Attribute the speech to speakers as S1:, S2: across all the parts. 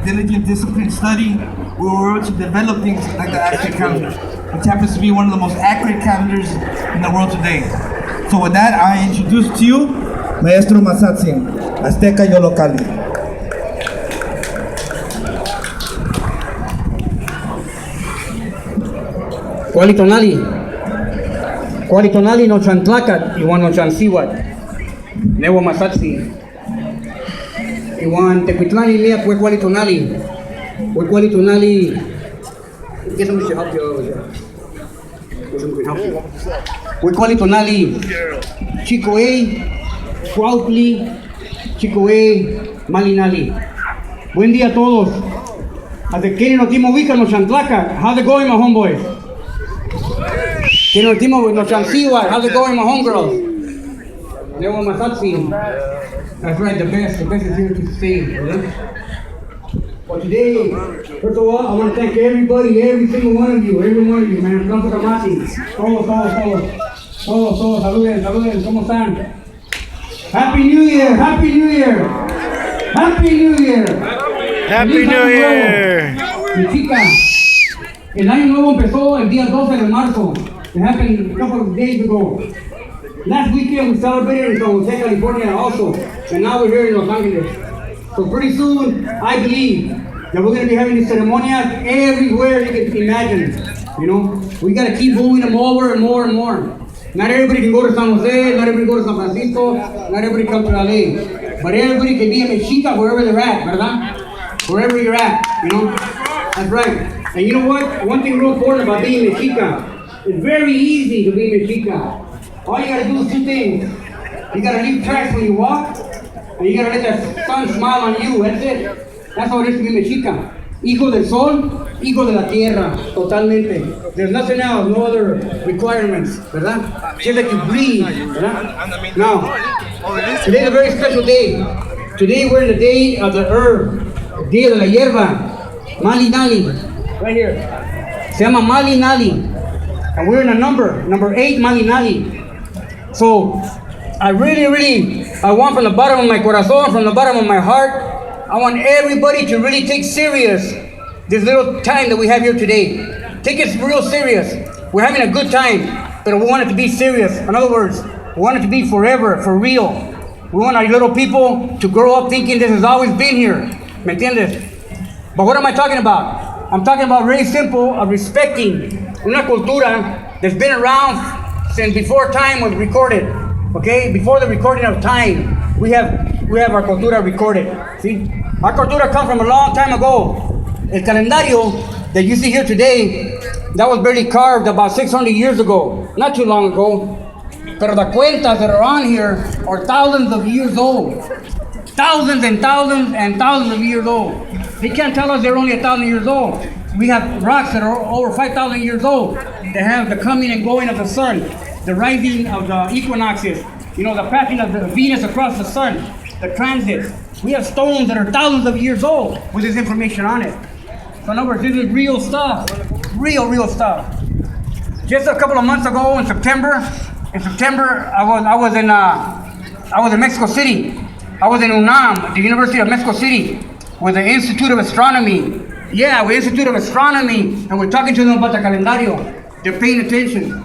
S1: diligent, disciplined study, we were able to develop things like the Aztec calendar, which happens to be one of the most accurate calendars in the world today. So with that, I introduce to you Maestro Masatzin, Azteca Yolocali.
S2: Cualitonali no chantlacat, Iwan no chansiwat, Newa Masatsi, Iwan Tequitlani Mia Cualitonali, get them to help you. Cualitonali, Chicoe, Cuautli, Chicoe, Malinali. Buen día a todos. Hasta que no timo ubica no chantlacat. How's it going, my homeboys? How's it going, my homegirls? That's right, the best is here to stay. Well, today, first of all, I want to thank everybody, every single one of you, man. Todos, saluden, ¿cómo están? Happy New Year! Happy New Year! Mexika, el año nuevo empezó el día 12 de marzo. It happened a couple of days ago. Last weekend we celebrated in San Jose, California also. And now we're here in Los Angeles. So pretty soon, I believe that we're going to be having these ceremonias everywhere you can imagine. You know, we got to keep moving them over and more and more. Not everybody can go to San Jose, not everybody go to San Francisco, not everybody come to LA. But everybody can be in Mexika wherever they're at, ¿verdad? Wherever you're at, you know? That's right. And you know what? One thing real important about being Mexika, it's very easy to be Mexika. All you gotta do is two things. You gotta leave tracks when you walk, and you gotta let that sun smile on you. That's it. That's how it is to be Mexica. Hijo del sol, hijo de la tierra. Totalmente. There's nothing else, no other requirements, ¿verdad? Just that you breathe, ¿verdad? Now, today's a very special day. Today we're in the day of the herb, Dia de la Hierba, Mali Nali, right here. Se llama Mali Nali. And we're in a number 8, Mali Nali. So, I want from the bottom of my corazón, from the bottom of my heart, I want everybody to really take serious this little time that we have here today. Take it real serious. We're having a good time, but we want it to be serious. In other words, we want it to be forever, for real. We want our little people to grow up thinking this has always been here. ¿Me entiendes? But what am I talking about? I'm talking about really simple, of respecting una cultura that's been around since before time was recorded. Okay? Before the recording of time, we have our cultura recorded. See? Our cultura comes from a long time ago. El calendario that you see here today, that was barely carved about 600 years ago. Not too long ago. Pero the cuentas that are on here are thousands of years old. Thousands and thousands and thousands of years old. They can't tell us they're only 1,000 years old. We have rocks that are over 5,000 years old that have the coming and going of the sun, the rising of the equinoxes, you know, the passing of the Venus across the sun, the transits. We have stones that are thousands of years old with this information on it. So in other words, this is real stuff, real stuff. Just a couple of months ago in September, I was in Mexico City. I was in UNAM, the University of Mexico City, with the Institute of Astronomy. Yeah, with the Institute of Astronomy, and we're talking to them about the calendario. They're paying attention.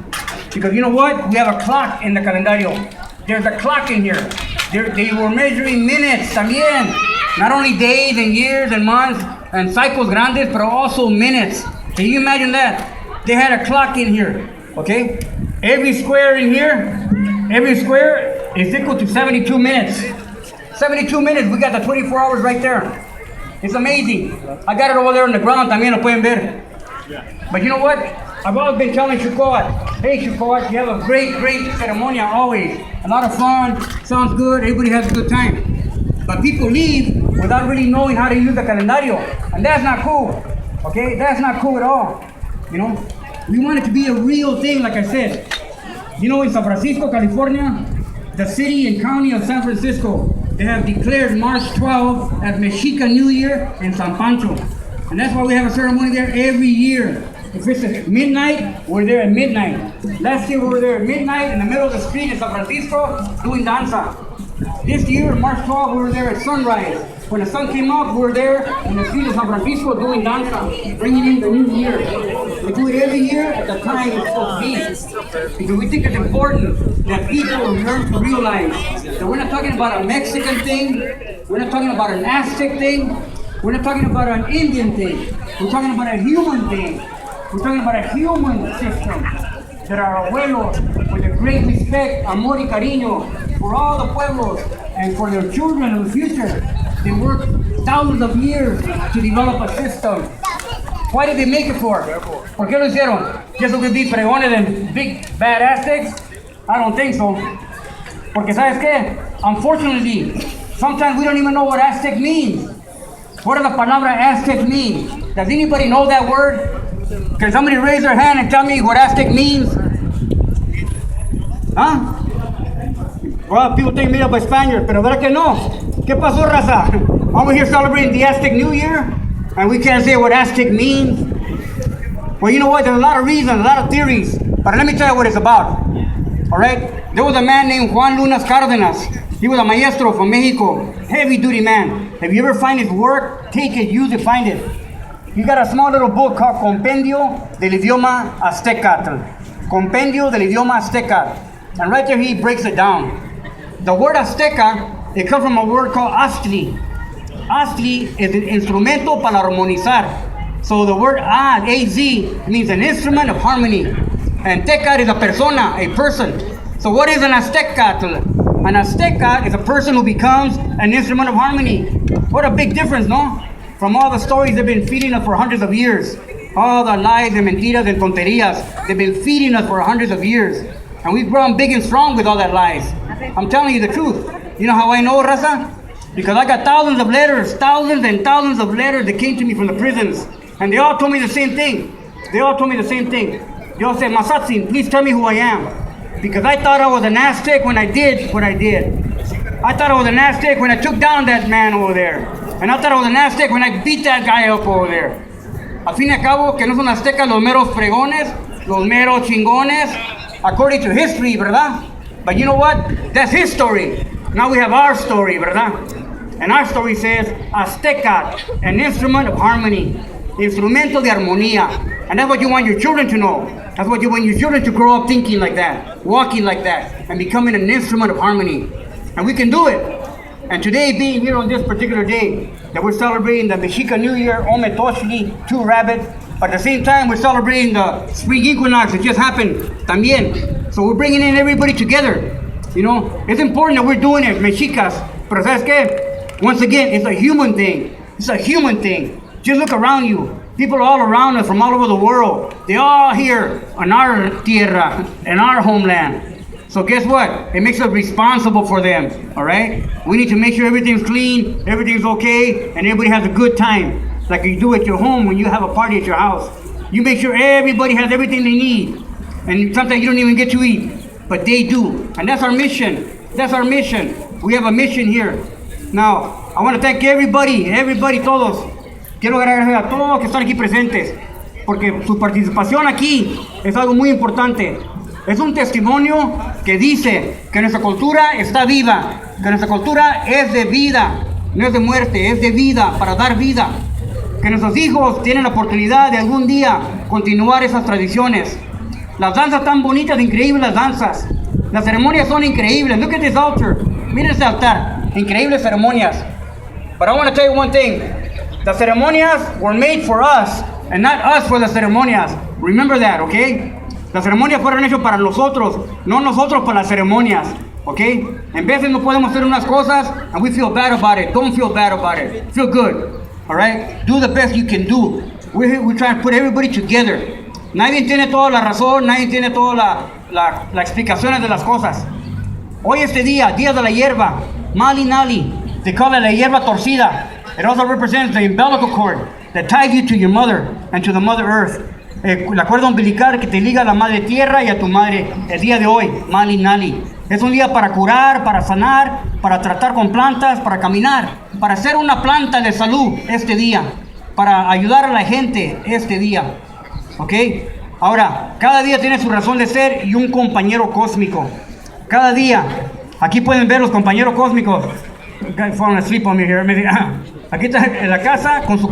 S2: Because you know what? We have a clock in the calendario. There's a clock in here. They were measuring minutes también. Not only days and years and months and cycles grandes, but also minutes. Can you imagine that? They had a clock in here, okay? Every square in here, every square is equal to 72 minutes. 72 minutes, we got the 24 hours right there. It's amazing. I got it over there on the ground, también lo pueden ver. But you know what? I've always been telling Chukoat, hey Chukoat, you have a great ceremony always. A lot of fun, sounds good, everybody has a good time. But people leave without really knowing how to use the calendario. And that's not cool, okay? That's not cool at all, you know? We want it to be a real thing, like I said. You know, in San Francisco, California, the city and county of San Francisco, they have declared March 12 as Mexica New Year in San Pancho. And that's why we have a ceremony there every year. If it's at midnight, we're there at midnight. Last year we were there at midnight in the middle of the street in San Francisco doing danza. This year, March 12, we were there at sunrise. When the sun came up, we were there in the street of San Francisco doing danza, bringing in the new year. We do it every year at the time it's supposed to be. Because we think it's important that people learn to realize that we're not talking about a Mexican thing, we're not talking about an Aztec thing, we're not talking about an Indian thing. We're talking about a human thing. We're talking about a human system. That our abuelos, with a great respect, amor y cariño for all the pueblos and for their children in the future, they worked thousands of years to develop a system. Why did they make it for? ¿Por qué lo hicieron? Just so we be pregones and big bad Aztecs? I don't think so. Porque ¿sabes qué? Unfortunately, sometimes we don't even know what Aztec means. What does the palabra Aztec mean? Does anybody know that word? Can somebody raise their hand and tell me what Aztec means? Huh? Well, people think made up by Spaniards, pero ¿verdad que no? ¿Qué pasó, raza? Are we here celebrating the Aztec New Year? And we can't say what Aztec means? Well, you know what? There's a lot of reasons, a lot of theories. But let me tell you what it's about. Alright? There was a man named Juan Lunas Cárdenas. He was a maestro from Mexico. Heavy duty man. If you ever find his work, take it, use it, find it. He got a small little book called Compendio del Idioma Aztecatl. Compendio del Idioma Aztecatl. And right there he breaks it down. The word Azteca, it comes from a word called Aztli. Aztli is an instrumento para armonizar. So the word Az means an instrument of harmony. And Tecat is a persona, a person. So what is an Aztecatl? An Azteca is a person who becomes an instrument of harmony. What a big difference, no? From all the stories they've been feeding us for hundreds of years. All the lies and mentiras and tonterías they've been feeding us for hundreds of years. And we've grown big and strong with all that lies. I'm telling you the truth. You know how I know, raza? Because I got thousands of letters, thousands and thousands of letters that came to me from the prisons. And they all told me the same thing. They all told me the same thing. They all said, Masatzin, please tell me who I am. Because I thought I was an Aztec when I did what I did. I thought I was an Aztec when I took down that man over there. And I thought I was an Aztec when I beat that guy up over there. Al fin y al cabo, que no son aztecas los meros fregones, los meros chingones, according to history, ¿verdad? But you know what? That's his story. Now we have our story, ¿verdad? And our story says, Azteca, an instrument of harmony, instrumento de armonía. And that's what you want your children to know. That's what you want your children to grow up thinking like that, walking like that, and becoming an instrument of harmony. And we can do it. And today, being here on this particular day, that we're celebrating the Mexika New Year, Ome Toshli, 2 rabbits, but at the same time, we're celebrating the spring equinox that just happened, también. So we're bringing in everybody together. You know, it's important that we're doing it, Mexicas. Pero ¿sabes qué? Once again, it's a human thing. It's a human thing. Just look around you. People all around us from all over the world. They're all here on our tierra, in our homeland. So guess what? It makes us responsible for them, all right? We need to make sure everything's clean, everything's okay, and everybody has a good time. Like you do at your home when you have a party at your house. You make sure everybody has everything they need. And sometimes you don't even get to eat, but they do. And that's our mission. That's our mission. We have a mission here. Now, I want to thank everybody, todos. Quiero agradecer a todos que están aquí presentes, porque su participación aquí es algo muy importante. Es un testimonio que dice que nuestra cultura está viva, que nuestra cultura es de vida, no es de muerte, es de vida, para dar vida. Que nuestros hijos tienen la oportunidad de algún día continuar esas tradiciones. Las danzas tan bonitas, increíbles las danzas. Las ceremonias son increíbles. Look at this altar. Miren este altar. Increíbles ceremonias. But I want to tell you one thing. The ceremonias were made for us and not us for the ceremonias. Remember that, okay? Las ceremonias fueron hechas para nosotros, no nosotros para las ceremonias, ¿ok? En veces no podemos hacer unas cosas and we feel bad about it. Don't feel bad about it. Feel good, all right? Do the best you can do. We're trying to put everybody together. Nadie tiene toda la razón, nadie tiene toda la explicaciones de las cosas. Hoy este día, Día de la Hierba, Mali Nali, they call it la hierba torcida. It also represents the umbilical cord that ties you to your mother and to the Mother Earth. La cuerda umbilical que te liga a la madre tierra y a tu madre el día de hoy, Mali Nali. Es un día para curar, para sanar, para tratar con plantas, para caminar, para ser una planta de salud este día, para ayudar a la gente este día. ¿Ok? Ahora, cada día tiene su razón de ser y un compañero cósmico. Cada día, aquí pueden ver los compañeros cósmicos. guy falling asleep on me here. Me dice, aquí está en la casa con su